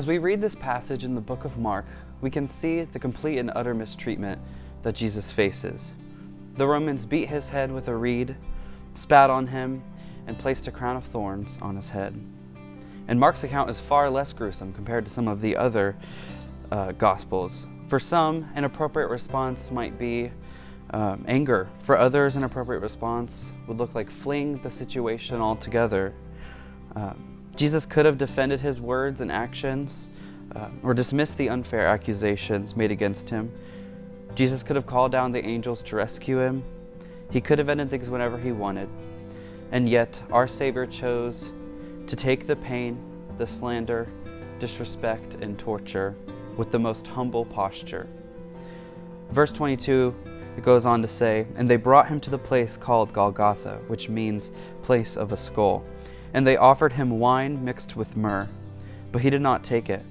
As we read this passage in the book of Mark, we can see the complete and utter mistreatment that Jesus faces. The Romans beat his head with a reed, spat on him, and placed a crown of thorns on his head. And Mark's account is far less gruesome compared to some of the other Gospels. For some, an appropriate response might be anger. For others, an appropriate response would look like fleeing the situation altogether. Jesus could have defended his words and actions or dismissed the unfair accusations made against him. Jesus could have called down the angels to rescue him. He could have ended things whenever he wanted. And yet, our Savior chose to take the pain, the slander, disrespect, and torture with the most humble posture. Verse 22, it goes on to say, "And they brought him to the place called Golgotha, which means place of a skull. And they offered him wine mixed with myrrh, but he did not take it.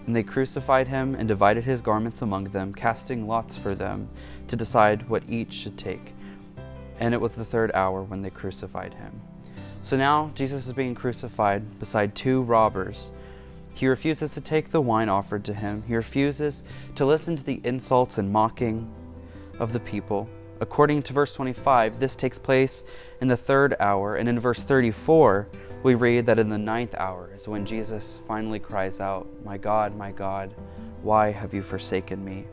And they crucified him and divided his garments among them, casting lots for them to decide what each should take. And it was the third hour when they crucified him." So now Jesus is being crucified beside two robbers. He refuses to take the wine offered to him. He refuses to listen to the insults and mocking of the people. According to verse 25, this takes place in the third hour, and in verse 34, we read that in the ninth hour is when Jesus finally cries out, my God, why have you forsaken me?"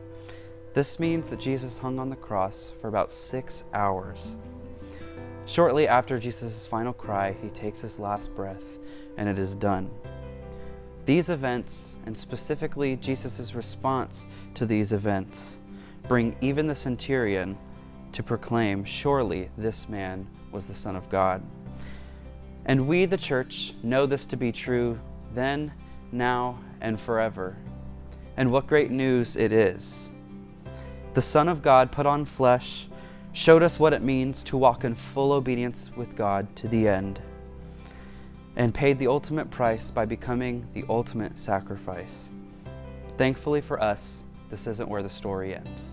This means that Jesus hung on the cross for about 6 hours. Shortly after Jesus' final cry, he takes his last breath, and it is done. These events, and specifically Jesus' response to these events, bring even the centurion to proclaim, surely this man was the Son of God. And we, the church, know this to be true then, now, and forever. And what great news it is. The Son of God put on flesh, showed us what it means to walk in full obedience with God to the end, and paid the ultimate price by becoming the ultimate sacrifice. Thankfully for us, this isn't where the story ends.